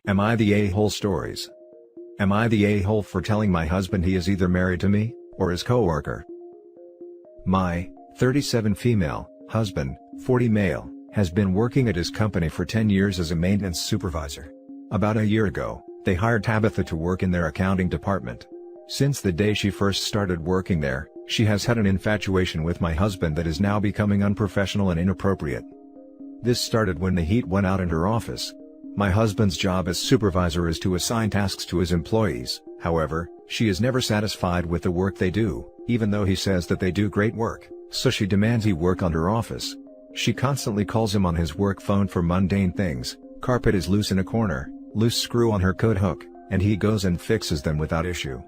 Am I the a-hole stories? Am I the a-hole for telling my husband he is either married to me, or his coworker? My 37 female husband, 40 male, has been working at his company for 10 years as a maintenance supervisor. About a year ago, they hired Tabitha to work in their accounting department. Since the day she first started working there, she has had an infatuation with my husband that is now becoming unprofessional and inappropriate. This started when the heat went out in her office. My husband's job as supervisor is to assign tasks to his employees. However, she is never satisfied with the work they do, even though he says that they do great work, so she demands he work on her office. She constantly calls him on his work phone for mundane things. Carpet is loose in a corner, loose screw on her coat hook, and he goes and fixes them without issue.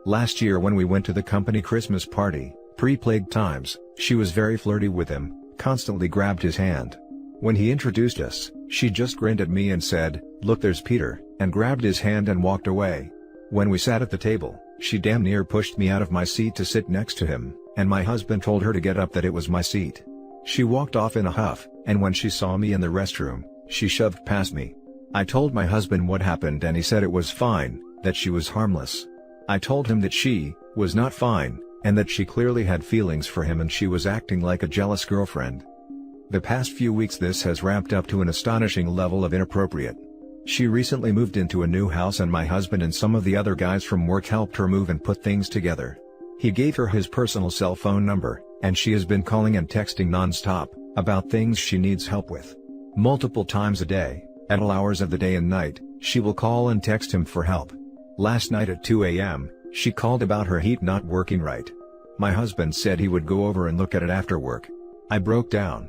Last year when we went to the company Christmas party, pre-plague times, she was very flirty with him, constantly grabbed his hand. When he introduced us, she just grinned at me and said, "Look, there's Peter," and grabbed his hand and walked away. When we sat at the table, she damn near pushed me out of my seat to sit next to him, and my husband told her to get up, that it was my seat. She walked off in a huff, and when she saw me in the restroom, she shoved past me. I told my husband what happened and he said it was fine, that she was harmless. I told him that she was not fine, and that she clearly had feelings for him and she was acting like a jealous girlfriend. The past few weeks this has ramped up to an astonishing level of inappropriate. She recently moved into a new house and my husband and some of the other guys from work helped her move and put things together. He gave her his personal cell phone number, and she has been calling and texting non-stop about things she needs help with. Multiple times a day, at all hours of the day and night, she will call and text him for help. Last night at 2 a.m., she called about her heat not working right. My husband said he would go over and look at it after work. I broke down.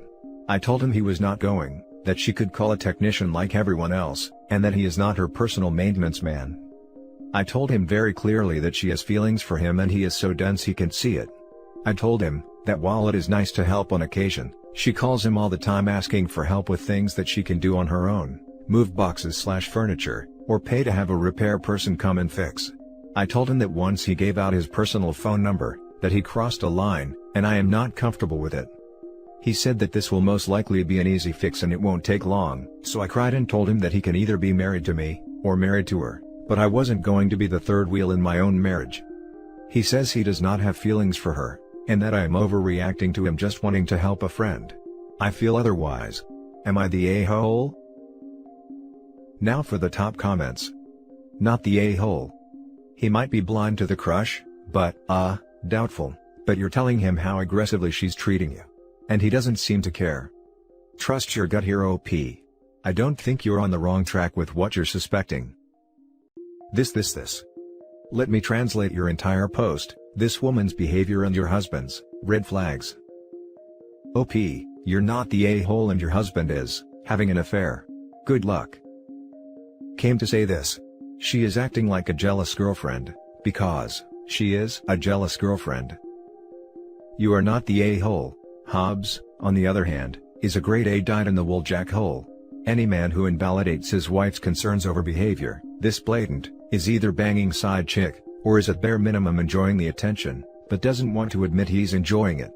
I told him he was not going, that she could call a technician like everyone else, and that he is not her personal maintenance man. I told him very clearly that she has feelings for him and he is so dense he can see it. I told him that while it is nice to help on occasion, she calls him all the time asking for help with things that she can do on her own, move boxes/furniture, or pay to have a repair person come and fix. I told him that once he gave out his personal phone number, that he crossed a line, and I am not comfortable with it. He said that this will most likely be an easy fix and it won't take long, so I cried and told him that he can either be married to me, or married to her, but I wasn't going to be the third wheel in my own marriage. He says he does not have feelings for her, and that I am overreacting to him just wanting to help a friend. I feel otherwise. Am I the a-hole? Now for the top comments. Not the a-hole. He might be blind to the crush, but, doubtful, but you're telling him how aggressively she's treating you. And he doesn't seem to care. Trust your gut here, OP. I don't think you're on the wrong track with what you're suspecting. This. Let me translate your entire post. This woman's behavior and your husband's red flags. OP, you're not the a-hole and your husband is having an affair. Good luck. Came to say this. She is acting like a jealous girlfriend, because she is a jealous girlfriend. You are not the a-hole. Hobbs, on the other hand, is a grade A dyed-in-the-wool jackhole. Any man who invalidates his wife's concerns over behavior this blatant is either banging side chick, or is at bare minimum enjoying the attention, but doesn't want to admit he's enjoying it.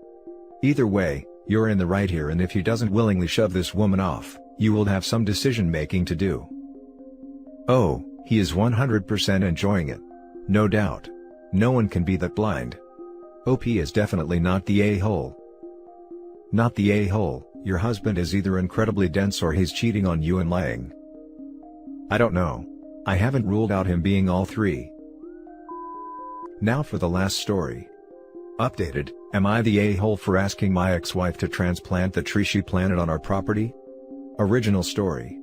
Either way, you're in the right here, and if he doesn't willingly shove this woman off, you will have some decision making to do. Oh, he is 100% enjoying it. No doubt. No one can be that blind. OP is definitely not the a-hole. Not the a-hole, your husband is either incredibly dense or he's cheating on you and lying. I don't know. I haven't ruled out him being all three. Now for the last story. Updated, am I the a-hole for asking my ex-wife to transplant the tree she planted on our property? Original story.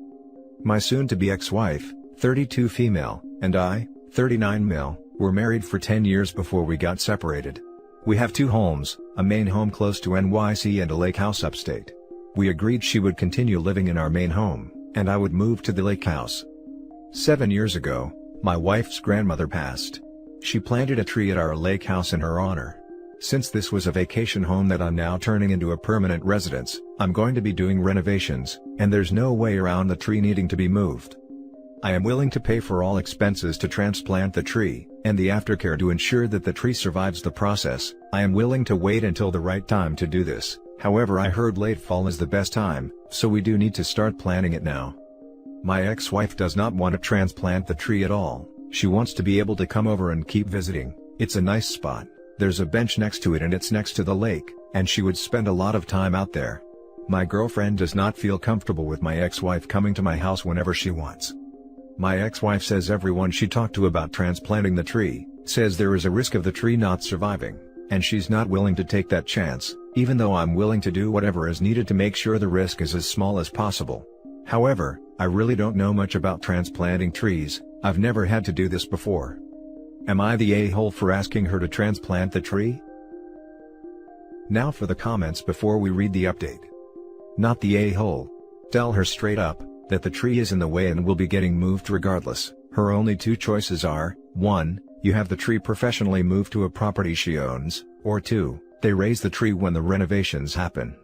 My soon-to-be ex-wife, 32 female, and I, 39 male, were married for 10 years before we got separated. We have two homes, a main home close to NYC and a lake house upstate. We agreed she would continue living in our main home, and I would move to the lake house. 7 years ago, my wife's grandmother passed. She planted a tree at our lake house in her honor. Since this was a vacation home that I'm now turning into a permanent residence, I'm going to be doing renovations, and there's no way around the tree needing to be moved. I am willing to pay for all expenses to transplant the tree, and the aftercare to ensure that the tree survives the process. I am willing to wait until the right time to do this. However, I heard late fall is the best time, so we do need to start planning it now. My ex-wife does not want to transplant the tree at all. She wants to be able to come over and keep visiting. It's a nice spot, there's a bench next to it and it's next to the lake, and she would spend a lot of time out there. My girlfriend does not feel comfortable with my ex-wife coming to my house whenever she wants. My ex-wife says everyone she talked to about transplanting the tree, says there is a risk of the tree not surviving, and she's not willing to take that chance, even though I'm willing to do whatever is needed to make sure the risk is as small as possible. However, I really don't know much about transplanting trees. I've never had to do this before. Am I the a-hole for asking her to transplant the tree? Now for the comments before we read the update. Not the a-hole. Tell her straight up that the tree is in the way and will be getting moved regardless. Her only two choices are, 1, you have the tree professionally moved to a property she owns, or 2, they raise the tree when the renovations happen.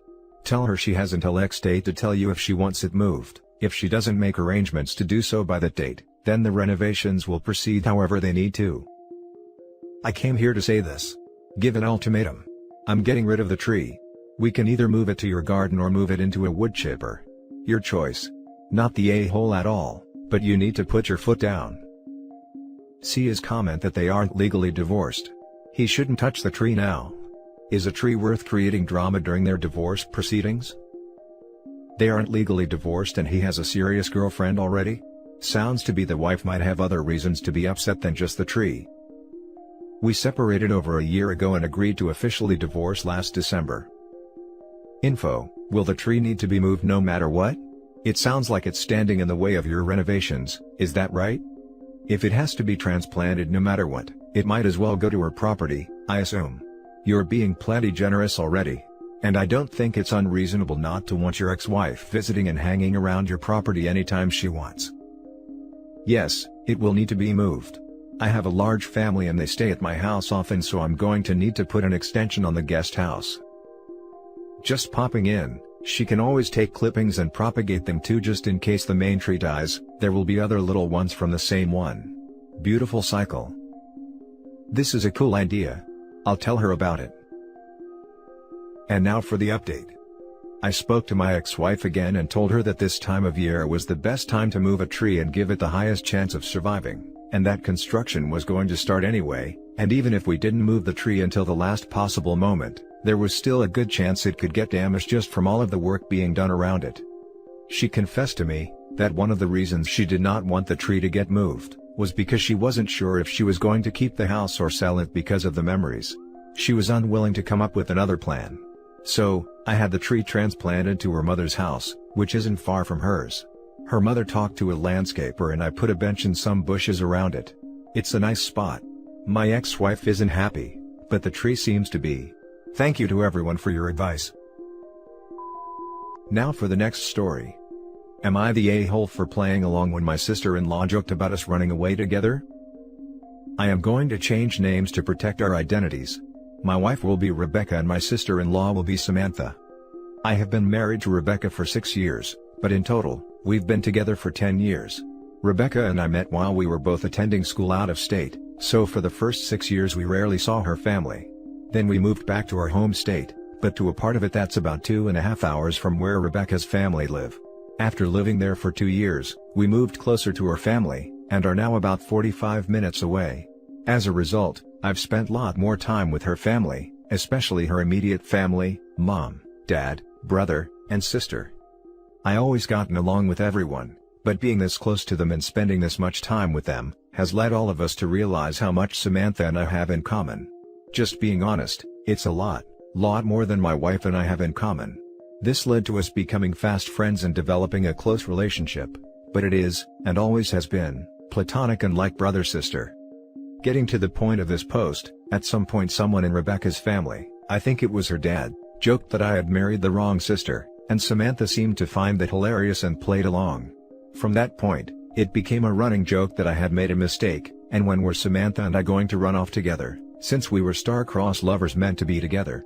Tell her she has until X date to tell you if she wants it moved. If she doesn't make arrangements to do so by that date, then the renovations will proceed however they need to. I came here to say this. Give an ultimatum. I'm getting rid of the tree. We can either move it to your garden or move it into a wood chipper. Your choice. Not the a-hole at all, but you need to put your foot down. See his comment that they aren't legally divorced. He shouldn't touch the tree now. Is a tree worth creating drama during their divorce proceedings? They aren't legally divorced and he has a serious girlfriend already? Sounds to be the wife might have other reasons to be upset than just the tree. We separated over a year ago and agreed to officially divorce last December. Info: will the tree need to be moved no matter what? It sounds like it's standing in the way of your renovations, is that right? If it has to be transplanted no matter what, it might as well go to her property, I assume. You're being plenty generous already. And I don't think it's unreasonable not to want your ex-wife visiting and hanging around your property anytime she wants. Yes, it will need to be moved. I have a large family and they stay at my house often, so I'm going to need to put an extension on the guest house. Just popping in, she can always take clippings and propagate them too, just in case the main tree dies. There will be other little ones from the same one. Beautiful cycle. This is a cool idea. I'll tell her about it. And now for the update. I spoke to my ex-wife again and told her that this time of year was the best time to move a tree and give it the highest chance of surviving, and that construction was going to start anyway, and even if we didn't move the tree until the last possible moment, there was still a good chance it could get damaged just from all of the work being done around it. She confessed to me that one of the reasons she did not want the tree to get moved was because she wasn't sure if she was going to keep the house or sell it because of the memories. She was unwilling to come up with another plan. So, I had the tree transplanted to her mother's house, which isn't far from hers. Her mother talked to a landscaper and I put a bench and some bushes around it. It's a nice spot. My ex-wife isn't happy, but the tree seems to be. Thank you to everyone for your advice. Now for the next story. Am I the a-hole for playing along when my sister-in-law joked about us running away together? I am going to change names to protect our identities. My wife will be Rebecca and my sister-in-law will be Samantha. I have been married to Rebecca for 6 years, but in total, we've been together for 10 years. Rebecca and I met while we were both attending school out of state, so for the first 6 years we rarely saw her family. Then we moved back to our home state, but to a part of it that's about 2.5 hours from where Rebecca's family live. After living there for 2 years, we moved closer to her family, and are now about 45 minutes away. As a result, I've spent a lot more time with her family, especially her immediate family, mom, dad, brother, and sister. I always gotten along with everyone, but being this close to them and spending this much time with them, has led all of us to realize how much Samantha and I have in common. Just being honest, it's a lot more than my wife and I have in common. This led to us becoming fast friends and developing a close relationship, but it is, and always has been, platonic and like brother-sister. Getting to the point of this post, at some point someone in Rebecca's family, I think it was her dad, joked that I had married the wrong sister, and Samantha seemed to find that hilarious and played along. From that point, it became a running joke that I had made a mistake, and when were Samantha and I going to run off together, since we were star-crossed lovers meant to be together.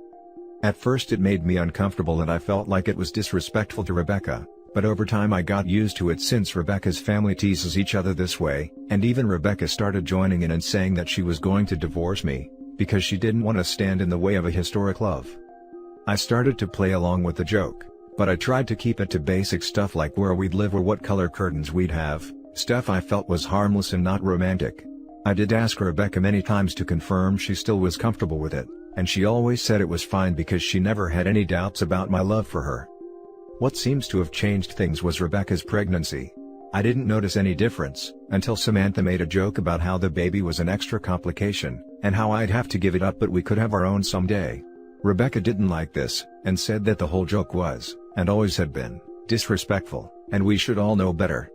At first it made me uncomfortable and I felt like it was disrespectful to Rebecca, but over time I got used to it since Rebecca's family teases each other this way, and even Rebecca started joining in and saying that she was going to divorce me, because she didn't want to stand in the way of a historic love. I started to play along with the joke, but I tried to keep it to basic stuff like where we'd live or what color curtains we'd have, stuff I felt was harmless and not romantic. I did ask Rebecca many times to confirm she still was comfortable with it, and she always said it was fine because she never had any doubts about my love for her. What seems to have changed things was Rebecca's pregnancy. I didn't notice any difference, until Samantha made a joke about how the baby was an extra complication, and how I'd have to give it up but we could have our own someday. Rebecca didn't like this, and said that the whole joke was, and always had been, disrespectful, and we should all know better.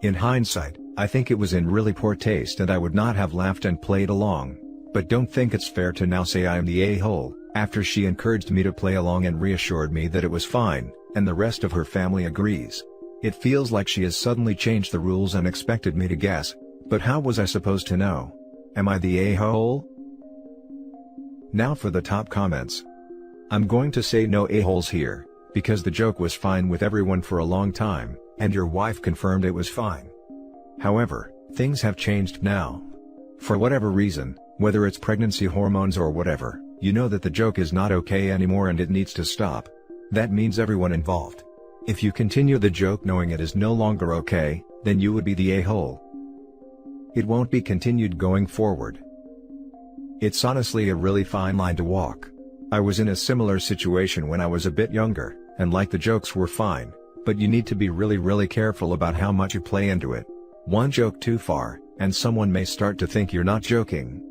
In hindsight, I think it was in really poor taste and I would not have laughed and played along, but don't think it's fair to now say I am the a-hole, after she encouraged me to play along and reassured me that it was fine, and the rest of her family agrees. It feels like she has suddenly changed the rules and expected me to guess, but how was I supposed to know? Am I the a-hole? Now for the top comments. I'm going to say no a-holes here, because the joke was fine with everyone for a long time, and your wife confirmed it was fine. However, things have changed now. For whatever reason, whether it's pregnancy hormones or whatever, you know that the joke is not okay anymore and it needs to stop. That means everyone involved. If you continue the joke knowing it is no longer okay, then you would be the a-hole. It won't be continued going forward. It's honestly a really fine line to walk. I was in a similar situation when I was a bit younger, and like the jokes were fine, but you need to be really careful about how much you play into it. One joke too far, and someone may start to think you're not joking.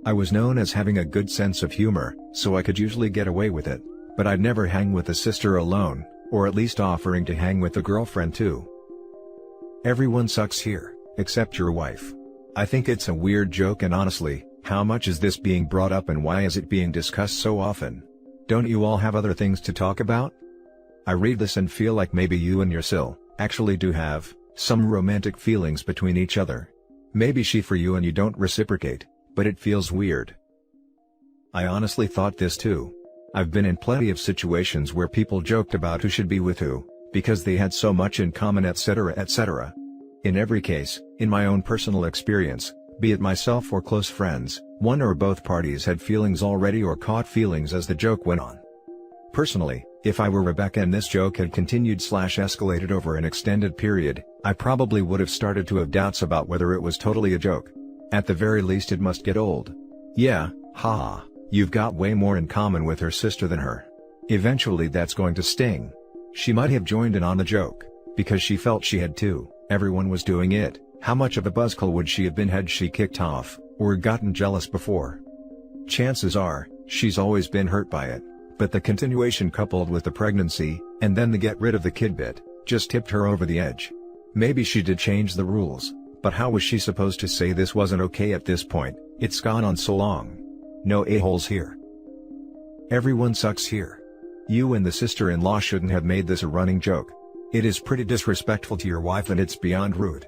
I was known as having a good sense of humor, so I could usually get away with it, but I'd never hang with a sister alone, or at least offering to hang with a girlfriend too. Everyone sucks here, except your wife. I think it's a weird joke and honestly, how much is this being brought up and why is it being discussed so often? Don't you all have other things to talk about? I read this and feel like maybe you and your sil actually do have some romantic feelings between each other. Maybe she for you and you don't reciprocate, but it feels weird. I honestly thought this too. I've been in plenty of situations where people joked about who should be with who, because they had so much in common etc. etc. In every case, in my own personal experience, be it myself or close friends, one or both parties had feelings already or caught feelings as the joke went on. Personally, if I were Rebecca and this joke had continued/escalated over an extended period, I probably would have started to have doubts about whether it was totally a joke. At the very least it must get old. Yeah, haha, you've got way more in common with her sister than her. Eventually that's going to sting. She might have joined in on the joke, because she felt she had to, everyone was doing it. How much of a buzzkill would she have been had she kicked off, or gotten jealous before? Chances are, she's always been hurt by it, but the continuation coupled with the pregnancy, and then the get rid of the kid bit, just tipped her over the edge. Maybe she did change the rules, but how was she supposed to say this wasn't okay at this point? It's gone on so long. No a-holes here. Everyone sucks here. You and the sister-in-law shouldn't have made this a running joke. It is pretty disrespectful to your wife and it's beyond rude.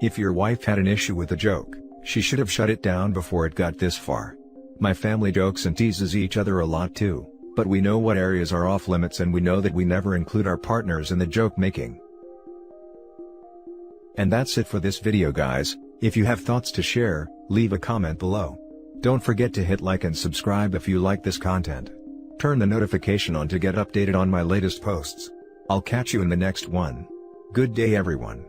If your wife had an issue with the joke, she should have shut it down before it got this far. My family jokes and teases each other a lot too, but we know what areas are off limits and we know that we never include our partners in the joke making. And that's it for this video guys. If you have thoughts to share, leave a comment below. Don't forget to hit like and subscribe if you like this content. Turn the notification on to get updated on my latest posts. I'll catch you in the next one. Good day everyone.